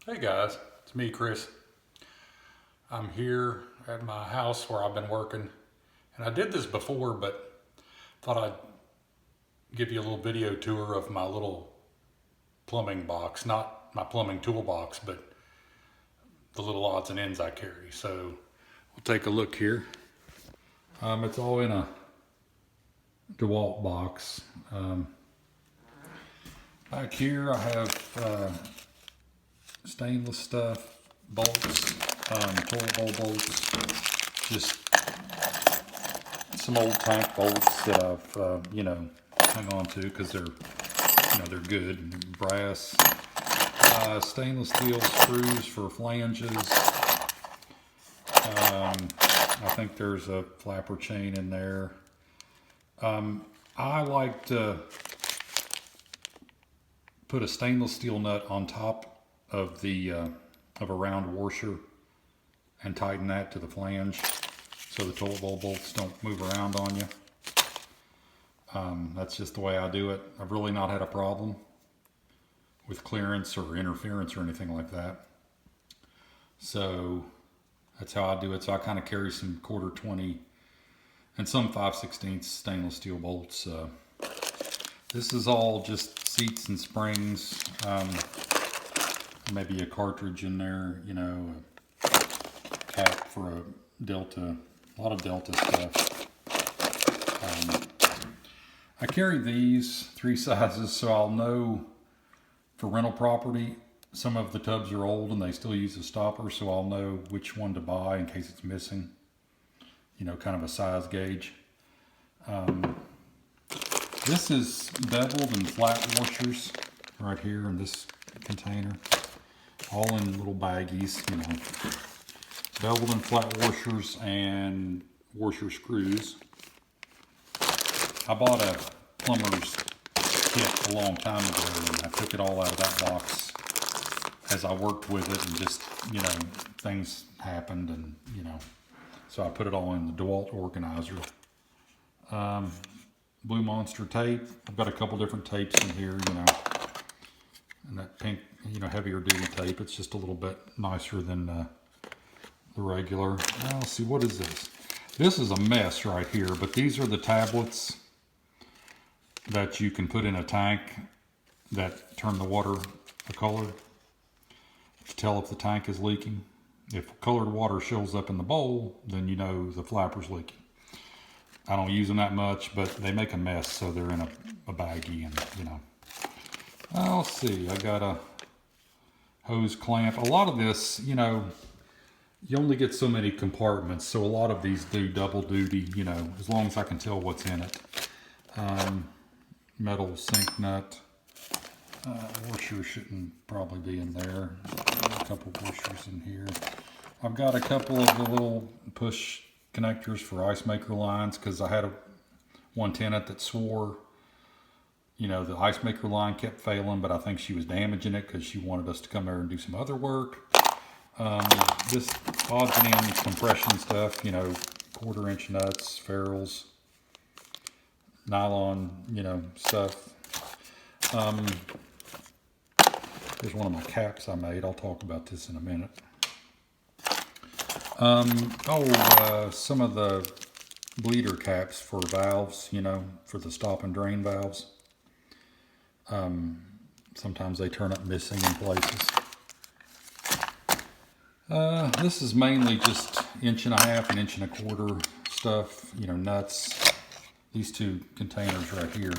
Hey guys, it's me, Chris. I'm here at my house where I've been working, and I did this before, but thought I'd give you a little video tour of my little plumbing box, not my plumbing toolbox, but the little odds and ends I carry. So we'll take a look here. It's all in a DeWalt box. Back here I have stainless stuff, bolts, toilet bowl bolts, just some old tank bolts that I've, hung on to because they're good. Brass, stainless steel screws for flanges. I think there's a flapper chain in there. I like to put a stainless steel nut on top of a round washer and tighten that to the flange so the toilet bowl bolts don't move around on you. That's just the way I do it. I've really not had a problem with clearance or interference or anything like that. So that's how I do it. So I kind of carry some 1/4 and some 5/16 stainless steel bolts. This is all just seats and springs. Maybe a cartridge in there, a cap for a Delta, a lot of Delta stuff. I carry these 3 sizes so I'll know for rental property, some of the tubs are old and they still use a stopper, so I'll know which one to buy in case it's missing, kind of a size gauge. This is beveled and flat washers right here in this container, all in little baggies, beveled and flat washers and washer screws. I bought a plumber's kit a long time ago, and I took it all out of that box as I worked with it, and just, things happened, and, so I put it all in the DeWalt organizer. Blue Monster tape. I've got a couple different tapes in here, and that pink, heavier duty tape. It's just a little bit nicer than the regular. Now, let's see, what is this? This is a mess right here, but these are the tablets that you can put in a tank that turn the water a color to tell if the tank is leaking. If colored water shows up in the bowl, then you know the flapper's leaking. I don't use them that much, but they make a mess, so they're in a baggie, and let's see, I got a hose clamp. A lot of this, you only get so many compartments, so a lot of these do double duty, as long as I can tell what's in it. Metal sink nut. Washer shouldn't probably be in there. A couple washers in here. I've got a couple of the little push connectors for ice maker lines, because I had one tenant that swore, the ice maker line kept failing, but I think she was damaging it because she wanted us to come there and do some other work. This odds and ends compression stuff, 1/4 nuts, ferrules, nylon, stuff. Here's one of my caps I made. I'll talk about this in a minute. Some of the bleeder caps for valves, for the stop and drain valves. Sometimes they turn up missing in places. This is mainly just 1.5 and 1.25 stuff, nuts. These 2 containers right here.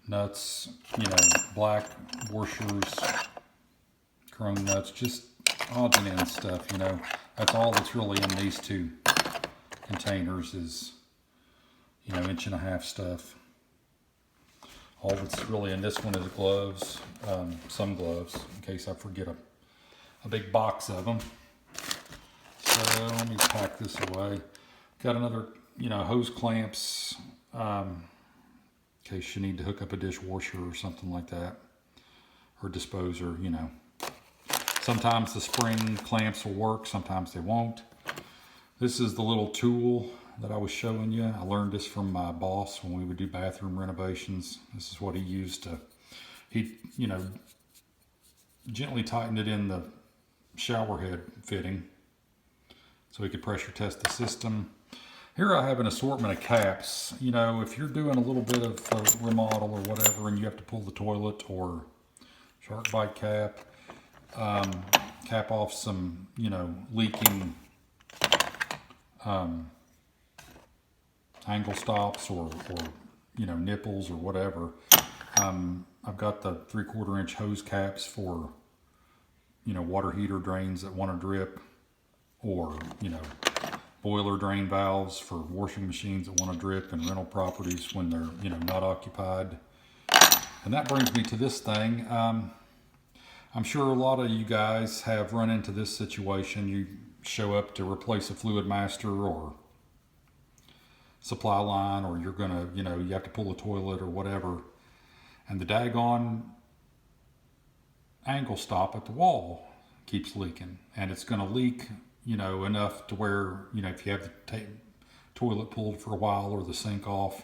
Nuts, black washers, chrome nuts, just odds and ends stuff, That's all that's really in these 2 containers is, 1.5 stuff. All that's really in this one is gloves, some gloves, in case I forget a big box of them. So let me pack this away. Got another, hose clamps, in case you need to hook up a dishwasher or something like that, or disposer, Sometimes the spring clamps will work, sometimes they won't. This is the little tool that I was showing you. I learned this from my boss when we would do bathroom renovations. This is what he used to, gently tightened it in the shower head fitting so we could pressure test the system. Here I have an assortment of caps. You know, if you're doing a little bit of a remodel or whatever and you have to pull the toilet or shark bite cap, cap off some, you know, leaking angle stops or you know, nipples or whatever. I've got the 3/4 inch hose caps for, you know, water heater drains that want to drip, or, you know, boiler drain valves for washing machines that want to drip in rental properties when they're, you know, not occupied. And that brings me to this thing. I'm sure a lot of you guys have run into this situation. You show up to replace a fluid master or supply line, or you're gonna, you know, you have to pull a toilet or whatever, and the daggone angle stop at the wall keeps leaking, and it's gonna leak, you know, enough to where, you know, if you have the toilet pulled for a while or the sink off,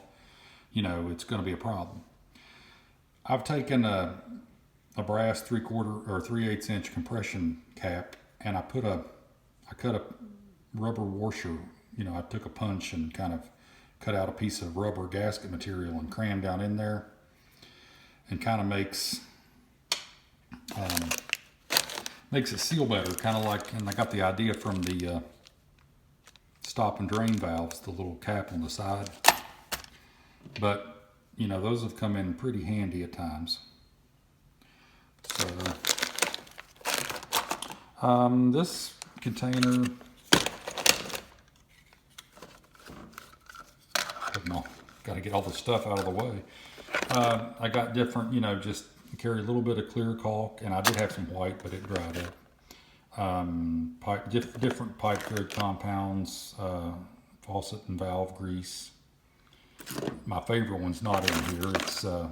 you know, it's gonna be a problem. I've taken a brass 3/4 or 3/8 inch compression cap, and I cut a rubber washer. You know, I took a punch and kind of cut out a piece of rubber gasket material and crammed down in there, and kind of makes it seal better, kind of like, and I got the idea from the stop and drain valves, the little cap on the side. But, you know, those have come in pretty handy at times. So, this container, got to get all the stuff out of the way. I got different, you know, just carry a little bit of clear caulk, and I did have some white, but it dried up. Different pipe thread compounds, faucet and valve grease. My favorite one's not in here. It's the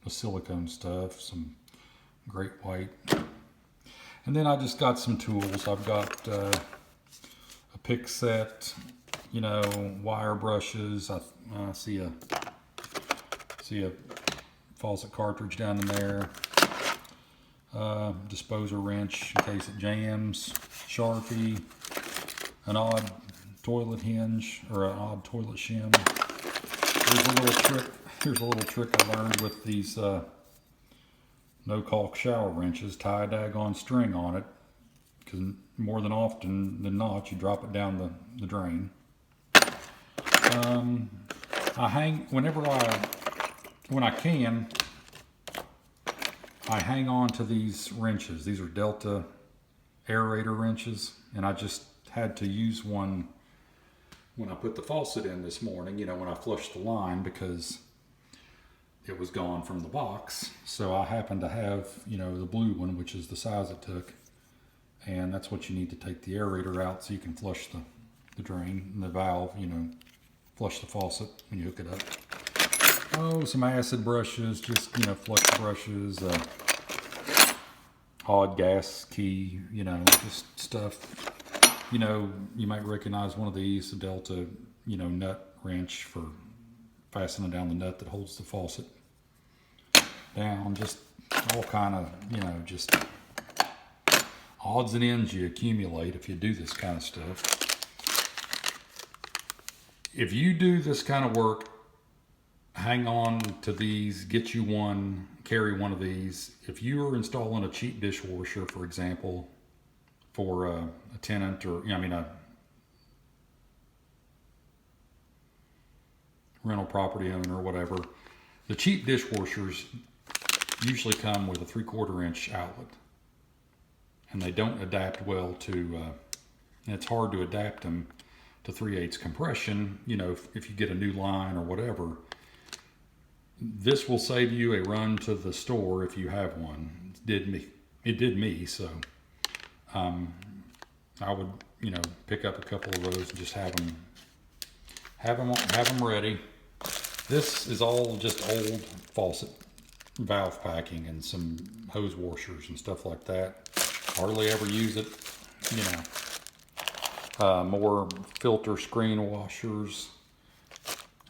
silicone stuff, some great white. And then I just got some tools. I've got a pick set, you know, wire brushes. I see a faucet cartridge down in there. Disposer wrench in case it jams. Sharpie. An odd toilet hinge or an odd toilet shim. Here's a little trick I learned with these no caulk shower wrenches. Tie a daggone string on it, because more than often than not you drop it down the drain. I hang when I can, I hang on to these wrenches. These are Delta aerator wrenches, and I just had to use one when I put the faucet in this morning, you know, when I flushed the line, because it was gone from the box. So I happened to have, you know, the blue one, which is the size it took, and that's what you need to take the aerator out so you can flush the drain and the valve, you know, flush the faucet when you hook it up. Oh, some acid brushes, just, you know, flush brushes, odd gas key, you know, just stuff. You know, you might recognize one of these, the Delta, you know, nut wrench for fastening down the nut that holds the faucet down. Just all kind of, you know, just odds and ends you accumulate if you do this kind of stuff. If you do this kind of work, hang on to these, get you one, carry one of these. If you are installing a cheap dishwasher, for example, for a tenant, or, you know, I mean, a rental property owner or whatever, the cheap dishwashers usually come with a 3/4 inch outlet, and they don't adapt well to, and it's hard to adapt them to 3/8 compression, you know, if you get a new line or whatever. This will save you a run to the store if you have one. It did me, so I would, you know, pick up a couple of those and just have them ready. This is all just old faucet valve packing and some hose washers and stuff like that. Hardly ever use it, you know. More filter screen washers,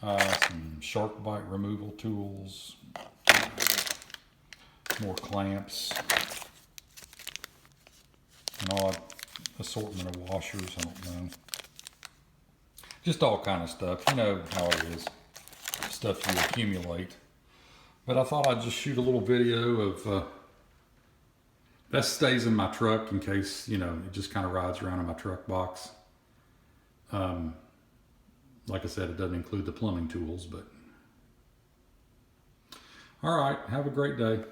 some shark bite removal tools, more clamps, and all assortment of washers. I don't know. Just all kind of stuff. You know how it is. Stuff you accumulate. But I thought I'd just shoot a little video of that stays in my truck in case, you know, it just kind of rides around in my truck box. Like I said, it doesn't include the plumbing tools, but all right, have a great day.